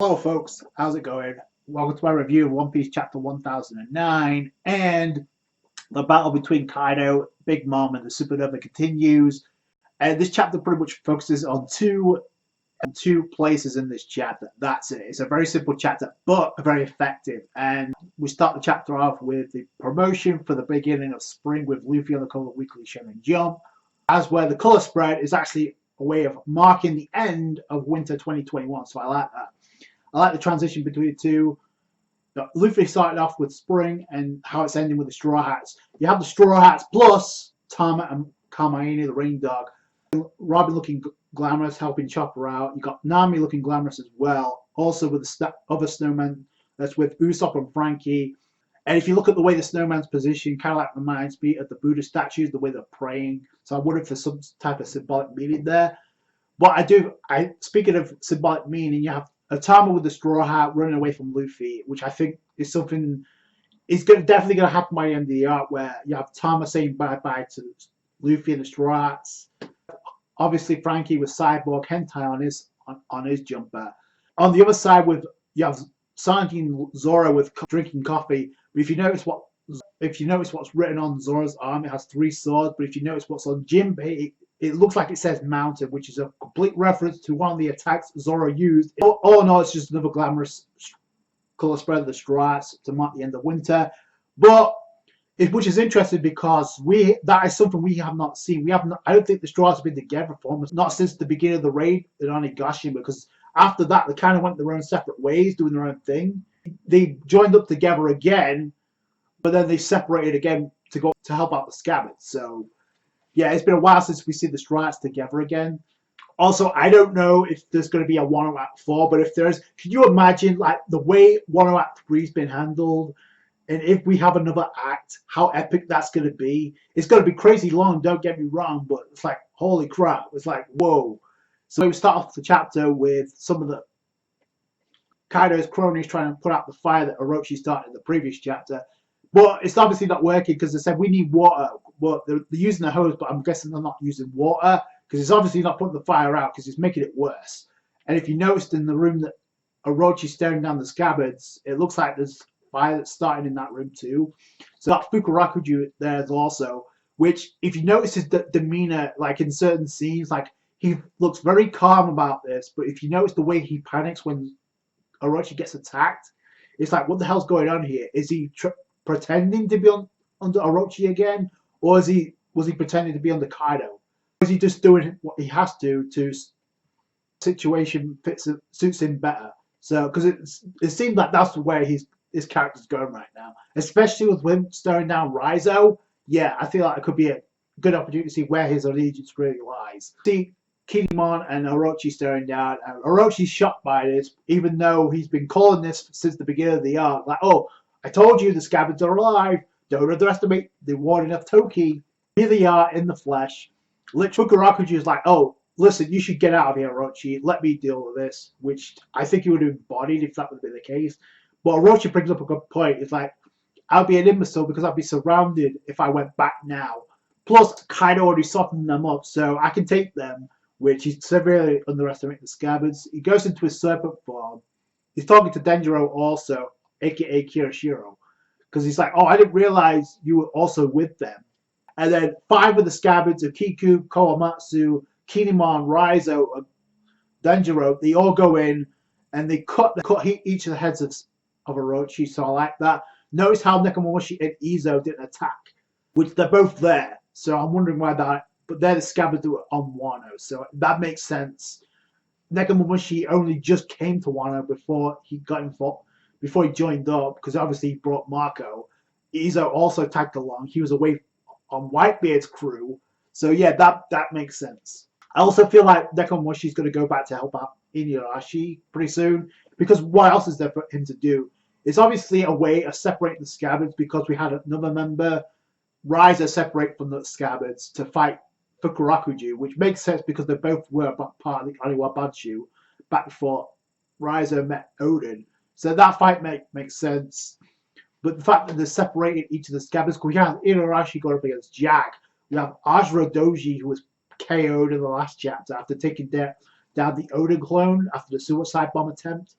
Hello folks, how's it going? Welcome to my review of One Piece chapter 1009, and the battle between Kaido, Big Mom and the Supernova continues. And this chapter pretty much focuses on two places in this chapter. That's it. It's a very simple chapter, but very effective. And we start the chapter off with the promotion for the beginning of spring with Luffy on the cover of Weekly Shonen Jump, as where the color spread is actually a way of marking the end of winter 2021. So I like that. I like the transition between the two. Luffy started off with spring and how it's ending with the Straw Hats. You have the Straw Hats plus Tama and Carmine, the Rain Dog. Robin looking glamorous, helping Chopper out. You got Nami looking glamorous as well. Also with the other snowman, that's with Usopp and Frankie. And if you look at the way the snowman's positioned, kind of like reminds me of the Buddha statues, the way they're praying. So I wonder if there's some type of symbolic meaning there. But speaking of symbolic meaning, you have a Tama with the straw hat running away from Luffy, which I think is something definitely going to happen by the end of the arc, where you have Tama saying bye-bye to Luffy and the straw hats. Obviously, Frankie with Cyborg Hentai on his jumper. On the other side, you have Sanji and Zoro with drinking coffee. But if you notice what's written on Zoro's arm, it has 3 swords. But if you notice what's on Jinbei, it looks like it says mountain, which is a complete reference to one of the attacks Zoro used. Oh no, it's just another glamorous color spread of the straws to mark the end of winter. Which is interesting because that is something we have not seen. I don't think the straws have been together for almost not since the beginning of the raid in Onigashima, because after that they kind of went their own separate ways, doing their own thing. They joined up together again, but then they separated again to go to help out the Scabbards. So yeah, it's been a while since we see the Strats together again. Also, I don't know if there's going to be a Wano Act 4, but if there is, can you imagine like the way Wano Act 3's been handled? And if we have another act, how epic that's going to be. It's going to be crazy long, don't get me wrong, but it's like, holy crap. It's like, whoa. So we start off the chapter with some of the Kaido's cronies trying to put out the fire that Orochi started in the previous chapter. But it's obviously not working because they said we need water. Well, they're using the hose, but I'm guessing they're not using water because it's obviously not putting the fire out because it's making it worse. And if you noticed in the room that Orochi's staring down the Scabbards, it looks like there's fire that's starting in that room too. So that Fukurakuju there is also, which if you notice his demeanor, like in certain scenes, like he looks very calm about this, but if you notice the way he panics when Orochi gets attacked, it's like, what the hell's going on here? Is he pretending to be under Orochi again, or was he pretending to be under Kaido? Or is he just doing what he has to situation suits him better? So because it seems like that's where his character's going right now, especially with him staring down Raizo. Yeah, I feel like it could be a good opportunity to see where his allegiance really lies. See Kinemon and Orochi staring down, and Orochi's shocked by this, even though he's been calling this since the beginning of the arc. Like, oh, I told you the Scabbards are alive. Don't underestimate the warning of Toki. Here they are in the flesh. Literally, Fukurakuji is like, oh, listen, you should get out of here, Orochi. Let me deal with this, which I think he would have embodied if that would have been the case. But Orochi brings up a good point. It's like, I'll be an imbecile because I'll be surrounded if I went back now. Plus, Kaido already softened them up, so I can take them, which he's severely underestimating the Scabbards. He goes into his serpent form. He's talking to Denjiro also, aka Kirishiro, because he's like, oh, I didn't realize you were also with them. And then 5 of the Scabbards of Kiku, Kowamatsu, Kinemon, Raizo, and Denjiro, they all go in and they cut each of the heads of Orochi, so I like that. Notice how Nekomamushi and Izo didn't attack, which they're both there, so I'm wondering why that, but they're the Scabbards that were on Wano, so that makes sense. Nekomamushi only just came to Wano before he joined up, because obviously he brought Marco. Izo also tagged along. He was away on Whitebeard's crew. So yeah, that makes sense. I also feel like Nekomamushi's going to go back to help out Inuyasha pretty soon, because what else is there for him to do? It's obviously a way of separating the Scabbards, because we had another member, Raizo, separate from the Scabbards to fight Fukurakuju, which makes sense because they both were part of the Oniwa Banshu back before Raizo met Odin. So that fight makes sense. But the fact that they're separating each of the Scabbards, because we have Inuyasha going up against Jack. We have Ajiro Doji, who was KO'd in the last chapter after taking down the Odin clone after the suicide bomb attempt.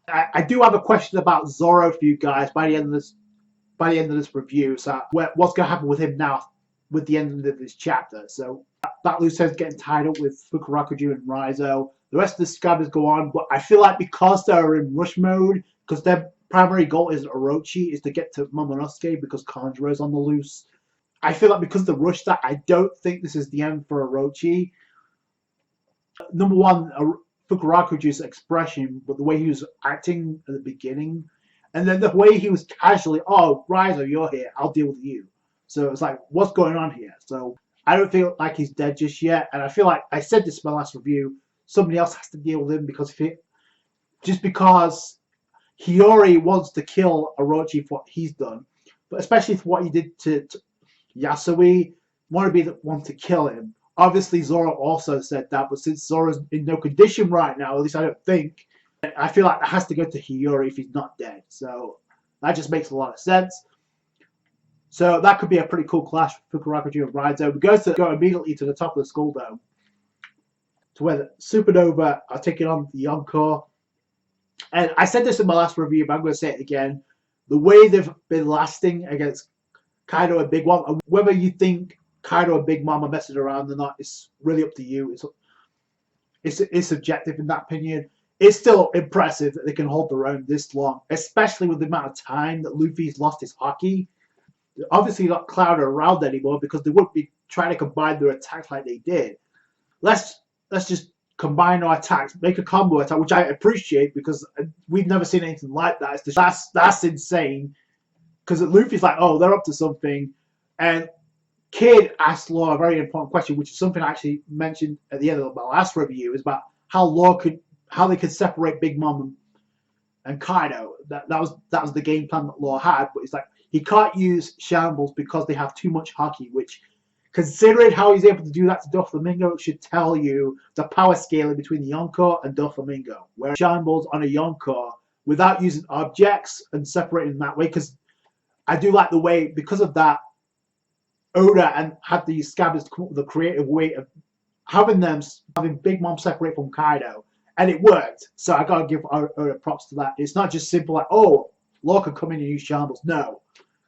I do have a question about Zoro for you guys by the end of this review. So what's going to happen with him now with the end of this chapter? So that loose ends getting tied up with Fukurakuju and Raizo. The rest of the scabbers go on, but I feel like because they're in rush mode, because their primary goal is Orochi, is to get to Momonosuke because Kanjuro's on the loose. I feel like because the rush that, I don't think this is the end for Orochi. Number one, Fukurakuju's expression, but the way he was acting at the beginning, and then the way he was casually, oh, Raizo, you're here, I'll deal with you. So it's like, what's going on here? So I don't feel like he's dead just yet, and I feel like I said this in my last review. Somebody else has to deal with him because just because Hiyori wants to kill Orochi for what he's done, but especially for what he did to Yasui, want to be the one to kill him. Obviously, Zoro also said that, but since Zoro's in no condition right now, at least I don't think, I feel like it has to go to Hiyori if he's not dead. So that just makes a lot of sense. So that could be a pretty cool clash for Fukurakuju and Raizo. We go immediately to the top of the Skull Dome, to where the Supernova are taking on the Yonko. And I said this in my last review, but I'm going to say it again. The way they've been lasting against Kaido and Big Mom, and whether you think Kaido and Big Mom are messing around or not, it's really up to you. It's subjective in that opinion. It's still impressive that they can hold their own this long, especially with the amount of time that Luffy's lost his haki. They're obviously not clouded around anymore because they wouldn't be trying to combine their attacks like they did. Let's just combine our attacks, make a combo attack, which I appreciate because we've never seen anything like that. That's insane. Because Luffy's like, oh, they're up to something, and Kid asked Law a very important question, which is something I actually mentioned at the end of my last review, is about how they could separate Big Mom and Kaido. That was the game plan that Law had, but it's like he can't use Shambles because they have too much haki, which, considering how he's able to do that to Doflamingo, should tell you the power scaling between the Yonko and Doflamingo. Where Shambles on a Yonko without using objects and separating that way, because I do like the way, because of that, Oda and had these scabbers come up with a creative way of having Big Mom separate from Kaido, and it worked. So I gotta give Oda props to that. It's not just simple like, oh, Law can come in and use Shambles. No,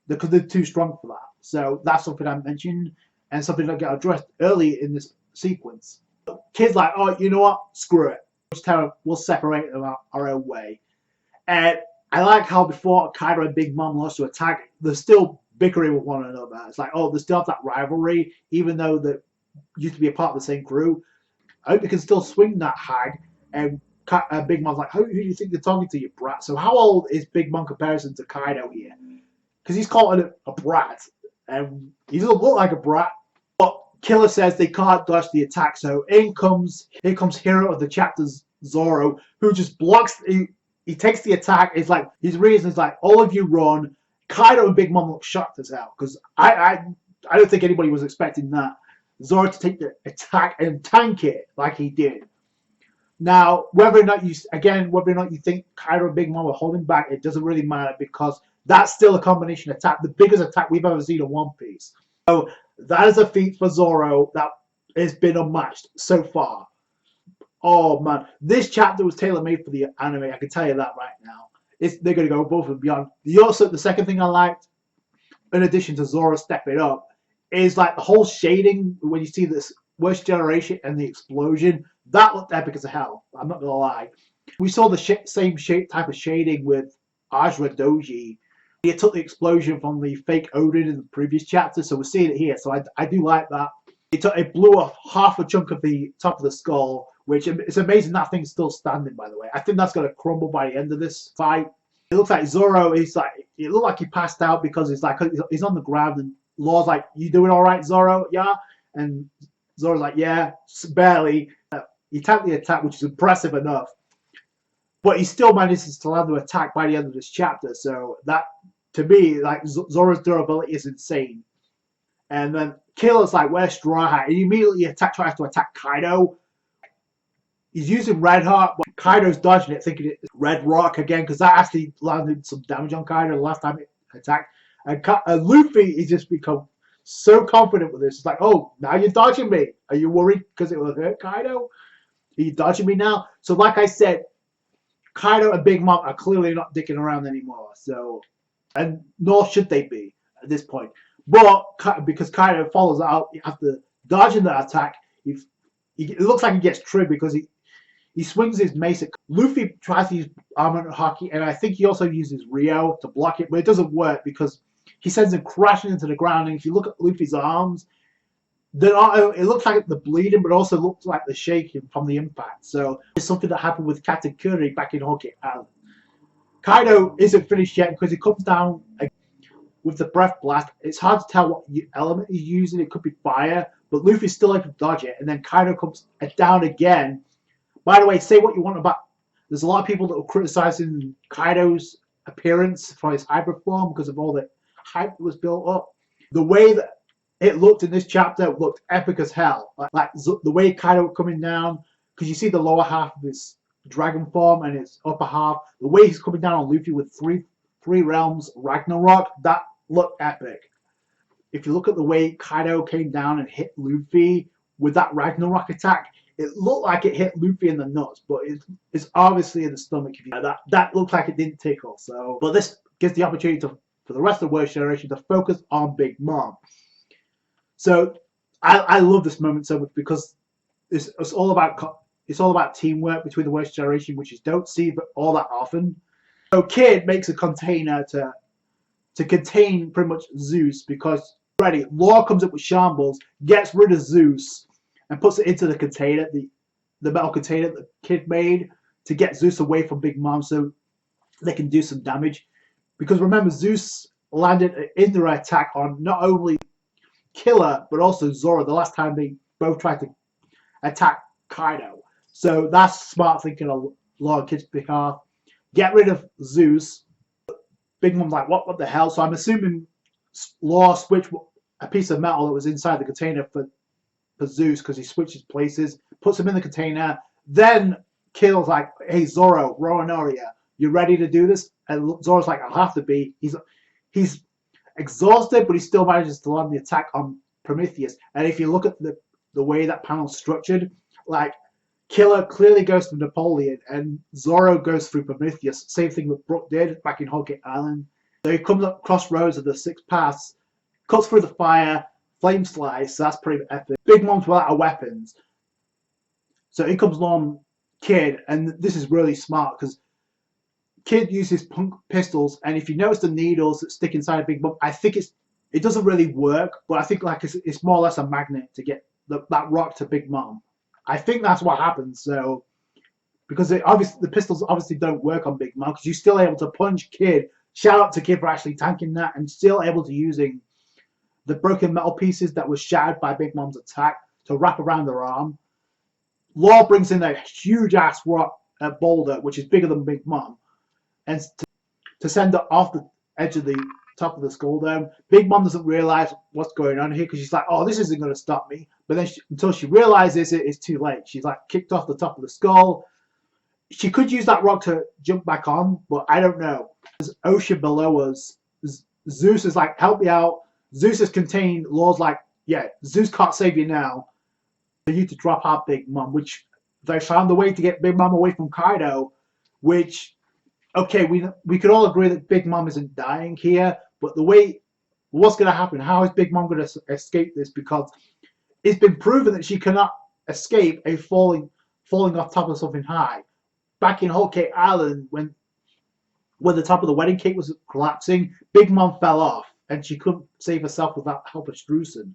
because they're too strong for that. So that's something I mentioned and something that got addressed early in this sequence. Kid's like, oh, you know what? Screw it. Just tell them we'll separate them our own way. And I like how before Kaido and Big Mom lost to attack, they're still bickering with one another. It's like, oh, they still have that rivalry, even though they used to be a part of the same crew. I hope they can still swing that hag. And Big Mom's like, who do you think you're talking to, you brat? So how old is Big Mom comparison to Kaido here? Because he's calling it a brat. And he doesn't look like a brat. But Killer says they can't dodge the attack. So here comes hero of the chapter, Zoro, who just blocks. He takes the attack. It's like his reason is like, all of you run. Kaido and Big Mom look shocked as hell because I don't think anybody was expecting that Zoro to take the attack and tank it like he did. Now, whether or not you think Kaido and Big Mom were holding back, it doesn't really matter because that's still a combination attack, the biggest attack we've ever seen in One Piece. So that is a feat for Zoro that has been unmatched so far. Oh man, this chapter was tailor-made for the anime. I can tell you that right now. They're going to go above and beyond. The second thing I liked, in addition to Zoro stepping up, is like the whole shading when you see this Worst Generation and the explosion. That looked epic as hell. I'm not going to lie. We saw the same type of shading with Ajra Doji. He took the explosion from the fake Odin in the previous chapter, so we're seeing it here. So I do like that. It blew off half a chunk of the top of the skull, which it's amazing that thing's still standing, by the way. I think that's going to crumble by the end of this fight. It looks like Zoro is like, it looked like he passed out because he's on the ground and Law's like, you doing all right, Zoro? Yeah. And Zoro's like, yeah, barely. He tanked the attack, which is impressive enough. But he still manages to land the attack by the end of this chapter. So that, to me, like Zoro's durability is insane. And then Killer's like, where's Straw Hat? And he immediately tries to attack Kaido. He's using Red Heart, but Kaido's dodging it, thinking it's Red Rock again, because that actually landed some damage on Kaido the last time it attacked. And Luffy, he's just become so confident with this. It's like, oh, now you're dodging me. Are you worried because it will hurt Kaido? Are you dodging me now? So like I said, Kaido and Big Mom are clearly not dicking around anymore. So, and nor should they be at this point. But because Kaido follows out after dodging the attack, it looks like he gets tripped because he swings his mace at Luffy. Tries to use armor hockey, and I think he also uses Rio to block it, but it doesn't work because he sends him crashing into the ground. And if you look at Luffy's arms, it looks like they're bleeding, but also looks like they're shaking from the impact. So it's something that happened with Captain Curry back in Whole Cake Island. Kaido isn't finished yet because he comes down with the breath blast. It's hard to tell what element he's using. It could be fire, but Luffy's still able to dodge it. And then Kaido comes down again. By the way, say what you want about. There's a lot of people that were criticizing Kaido's appearance for his hybrid form because of all the hype that was built up. The way that it looked in this chapter looked epic as hell. Like the way Kaido coming down, because you see the lower half of his dragon form and his upper half. The way he's coming down on Luffy with three realms Ragnarok, that looked epic. If you look at the way Kaido came down and hit Luffy with that Ragnarok attack, it looked like it hit Luffy in the nuts, but it's obviously in the stomach. That looked like it didn't tickle. So, but this gives the opportunity for the rest of the Worst Generation to focus on Big Mom. So I love this moment so much because it's all about teamwork between the Worst Generation, which you don't see all that often. So Kid makes a container to contain pretty much Zeus because already Law comes up with Shambles, gets rid of Zeus, and puts it into the container, the metal container that Kid made to get Zeus away from Big Mom so they can do some damage. Because remember, Zeus landed an indirect attack on not only Killer but also Zoro the last time they both tried to attack Kaido. So that's smart thinking on Law and Kid's behalf. Get rid of Zeus. Big Mom's like, what the hell? So I'm assuming Law switched a piece of metal that was inside the container for Zeus because he switches places, puts him in the container. Then Kill's like, hey Zoro, Roronoria, you ready to do this? And Zoro's like, I'll have to be. He's exhausted, but he still manages to land the attack on Prometheus. And if you look at the way that panel's structured, like Killer clearly goes through Napoleon and Zoro goes through Prometheus. Same thing that Brook did back in Whole Cake Island. So he comes up crossroads of the six paths, cuts through the fire, flame slice, so that's pretty epic. Big Mom's without her weapons. So in comes along Kid, and this is really smart because Kid uses punk pistols, and if you notice the needles that stick inside Big Mom, I think it doesn't really work, but I think like it's more or less a magnet to get that rock to Big Mom. I think that's what happens. So because the pistols obviously don't work on Big Mom because you're still able to punch Kid. Shout out to Kid for actually tanking that and still able to using the broken metal pieces that were shattered by Big Mom's attack to wrap around her arm. Law brings in a huge ass rock boulder, which is bigger than Big Mom, and to send her off the edge of the top of the skull dome. Big Mom doesn't realize what's going on here because she's like, oh, this isn't going to stop me. But then until she realizes it's too late. She's like kicked off the top of the skull. She could use that rock to jump back on, but I don't know. There's ocean below us. Zeus is like, help me out. Zeus is contained. Law's like, yeah, Zeus can't save you now. For you to drop out Big Mom, which they found a way to get Big Mom away from Kaido, which, okay, we could all agree that Big Mom isn't dying here, but what's going to happen? How is Big Mom going to escape this? Because it's been proven that she cannot escape a falling off top of something high. Back in Whole Cake Island, when the top of the wedding cake was collapsing, Big Mom fell off, and she couldn't save herself without help of Struzan.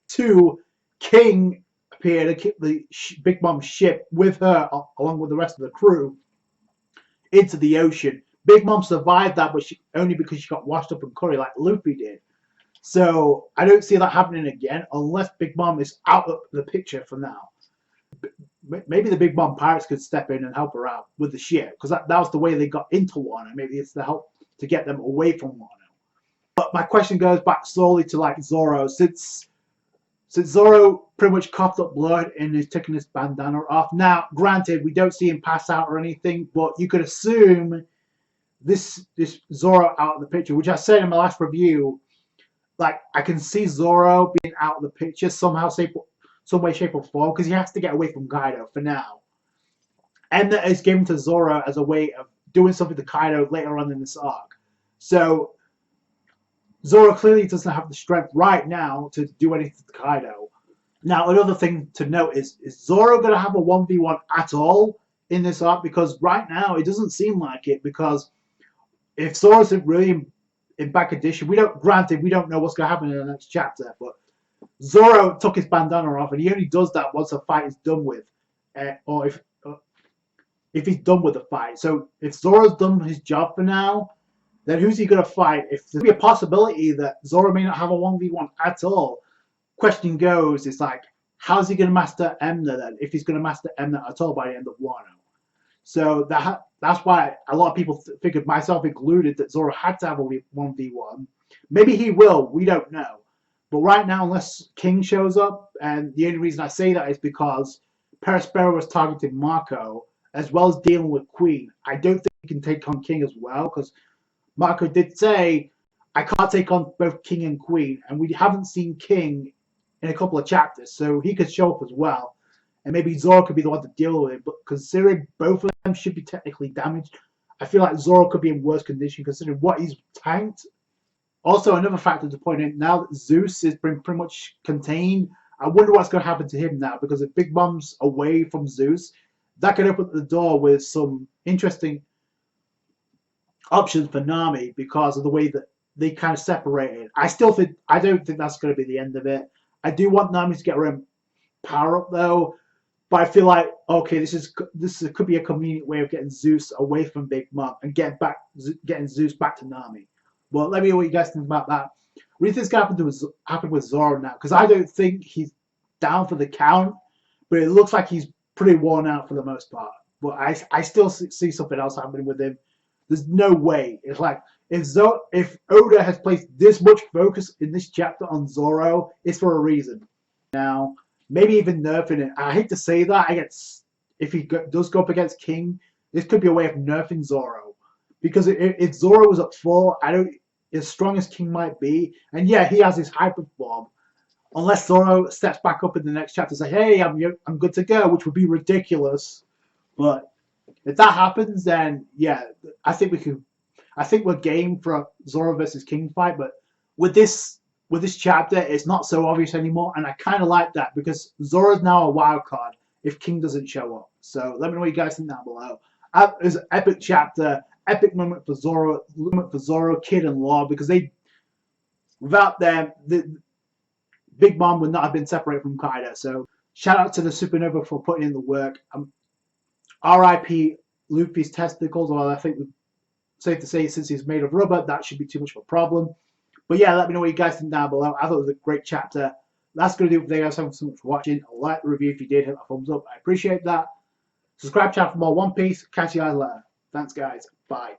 2, King appeared and kicked the Big Mom's ship with her, along with the rest of the crew, into the ocean. Big Mom survived that, but only because she got washed up in curry like Luffy did. So I don't see that happening again unless Big Mom is out of the picture for now. Maybe the Big Mom pirates could step in and help her out with the ship, because that was the way they got into Wano. Maybe it's the help to get them away from Wano. But my question goes back slowly to like Zoro. Since Zoro pretty much coughed up blood and is taking his bandana off. Now, granted, we don't see him pass out or anything, but you could assume this Zoro out of the picture, which I said in my last review. Like, I can see Zoro being out of the picture somehow, some way, shape, or form, because he has to get away from Kaido for now. and that is given to Zoro as a way of doing something to Kaido later on in this arc. So Zoro clearly doesn't have the strength right now to do anything to Kaido. Now, another thing to note is Zoro going to have a 1v1 at all in this arc? Because right now it doesn't seem like it, because if Zoro's really in back edition, we don't know what's going to happen in the next chapter, but Zoro took his bandana off, and he only does that once a fight is done with, or if he's done with the fight. So if Zoro's done his job for now, then who's he going to fight? If there's a possibility that Zoro may not have a 1v1 at all, question goes, it's like, how's he going to master Emna then, if he's going to master Emna at all by the end of Wano? So that's why a lot of people figured, myself included, that Zoro had to have a 1v1. Maybe he will, we don't know. But right now, unless King shows up, and the only reason I say that is because Perospero was targeting Marco, as well as dealing with Queen. I don't think he can take on King as well, because Marco did say, I can't take on both King and Queen, and we haven't seen King in a couple of chapters, so he could show up as well. And maybe Zoro could be the one to deal with it, but considering both of them should be technically damaged, I feel like Zoro could be in worse condition considering what he's tanked. Also, another factor to point out, now that Zeus has been pretty much contained, I wonder what's going to happen to him now, because if Big Mom's away from Zeus, that could open the door with some interesting options for Nami because of the way that they kind of separated. I don't think that's going to be the end of it. I do want Nami to get her own power up though, but I feel like, okay, this could be a convenient way of getting Zeus away from Big Mom and getting Zeus back to Nami. Well, let me know what you guys think about that. What do you think's going to happen with Zoro now? Because I don't think he's down for the count, but it looks like he's pretty worn out for the most part. But I still see something else happening with him. There's no way. It's like, if Oda has placed this much focus in this chapter on Zoro, it's for a reason. Now, maybe even nerfing it. I hate to say that. If he does go up against King, this could be a way of nerfing Zoro. Because if Zoro was at full, as strong as King might be, and yeah, he has his hyper form, unless Zoro steps back up in the next chapter and say, hey, I'm good to go, which would be ridiculous. But if that happens, then yeah, I think we're game for a Zoro versus King fight. But with this chapter, it's not so obvious anymore, and I kind of like that because Zoro's now a wild card if King doesn't show up. So let me know what you guys think down below. It was an epic chapter, epic moment for Zoro, Kid, and Law, because without them, the Big Mom would not have been separated from Kaido. So shout out to the Supernova for putting in the work. R.I.P. Luffy's testicles. Well, I think it's safe to say since he's made of rubber, that should be too much of a problem. But yeah, let me know what you guys think down below. I thought it was a great chapter. That's going to do it for today, guys. Thank you so much for watching. Like the review if you did. Hit that thumbs up. I appreciate that. Subscribe channel for more One Piece. Catch you guys later. Thanks, guys. Bye.